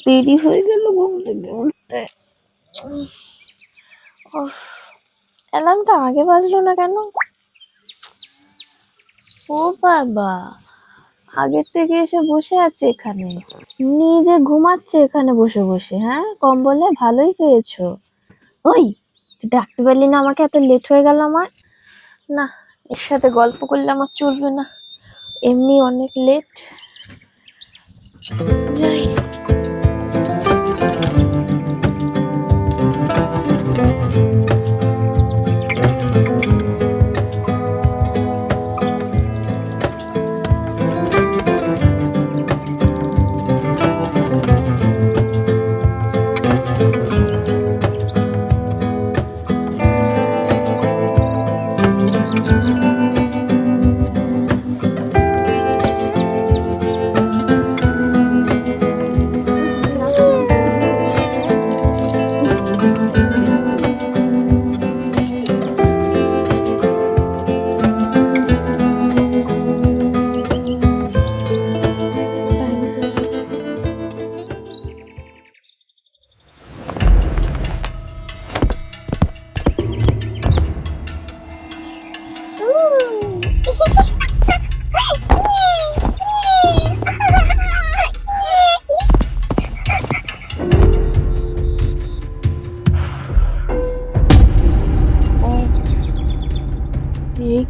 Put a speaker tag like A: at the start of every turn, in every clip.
A: দেরি হয়ে গেল ঘুম থেকে উঠতে। অ্যালার্মটা আগে বাজলো না কেন? ও বাবা, আগের থেকে এসে বসে আছে এখানে, নিজে ঘুমাচ্ছে এখানে বসে বসে। হ্যাঁ, কম্বলে ভালোই পেয়েছো। ওই, তুই ডাকতে পারলি না আমাকে? এত লেট হয়ে গেল আমার। না, এর সাথে গল্প করলে আমার চলবে না, এমনি অনেক লেট। যাই।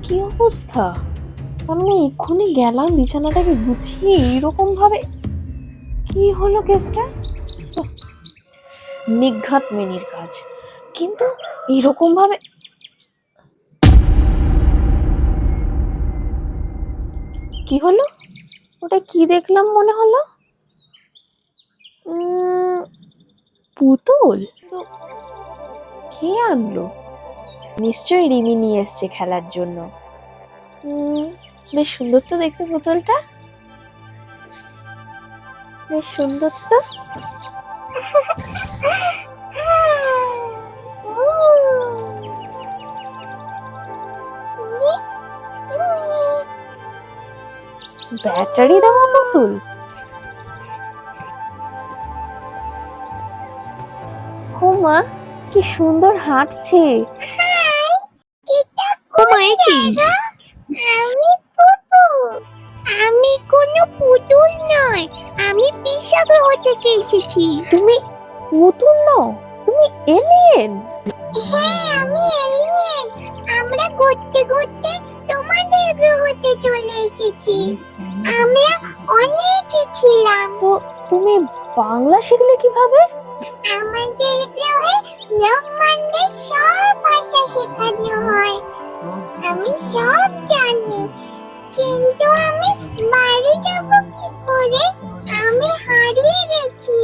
A: কি অবস্থা! আমি এক্ষুনি গেলাম বিছানাটাকে গুছিয়ে, এইরকম ভাবে কি হলো কেসটা? নিঘাত মেনির কাজ, কিন্তু এরকম ভাবে কি হলো? ওটা কি দেখলাম মনে হলো? পুতুল? কে আনলো? নিশ্চয়ই রিমি নিয়ে এসছে খেলার জন্য। বেশ সুন্দর তো দেখতে পুতুলটা, বেশ সুন্দর তো। ব্যাটারি দেওয়া পুতুল? ও মা, কি সুন্দর হাঁটছে! ও মা, এ কি?
B: আমি পুপু। আমি কোনো পুতুল নয়, আমি পিসা গ্রহ থেকে এসেছি।
A: তুমি পুতুল নও, তুমি এলিয়েন।
B: হ্যাঁ, আমি এলিয়েন। আমরা ঘুরতে ঘুরতে তোমাদের গ্রহতে চলে এসেছি। আমরা অনেকই ছিলাম।
A: তো তুমি বাংলা শিখলে কিভাবে?
B: আমাদের গ্রহে ব্রহ্মাণ্ডের সব ভাষা শেখানো হয়। আমি সব জানি, কিন্তু আমি বাড়ি যাব কি করে? আমি হারিয়ে গেছি।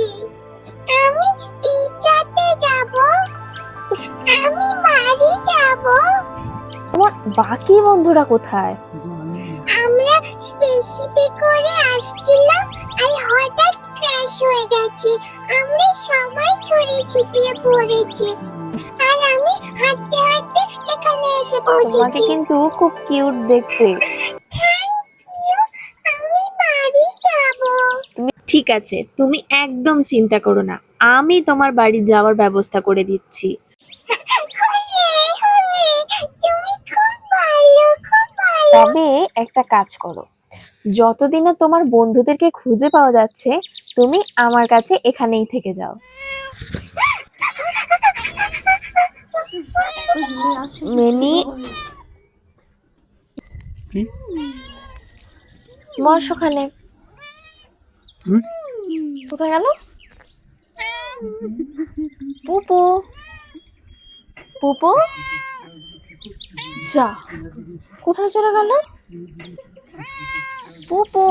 B: আমি পিজাতে যাব, আমি বাড়ি যাব।
A: তোমার বাকি বন্ধুরা কোথায়?
B: আমরা স্পেসশিপে করে আসছিলাম, আর হঠাৎ ক্র্যাশ হয়ে গেছি। আমরা সবাই ছড়িয়ে ছিটিয়ে পড়েছি, আর আমি হাঁটতে হাঁটতে এখানে এসে
A: তোমাকে
B: পৌঁছেছি।
A: কিন্তু খুব কিউট দেখতে।
B: আমি বাড়ি যাব।
A: ঠিক আছে, তুমি একদম চিন্তা করো না, আমি তোমার বাড়ি যাওয়ার ব্যবস্থা করে দিচ্ছি।
B: তুমি খুব ভালো, খুব ভালো।
A: তবে একটা কাজ করো, যতদিন না তোমার বন্ধুদেরকে খুঁজে পাওয়া যাচ্ছে, তুমি আমার কাছে এখানেই থেকে যাও। মেনি, বস ওখানে। কোথায় গেল পুপু? পুপু, যা, কোথায় চলে গেল পুপু?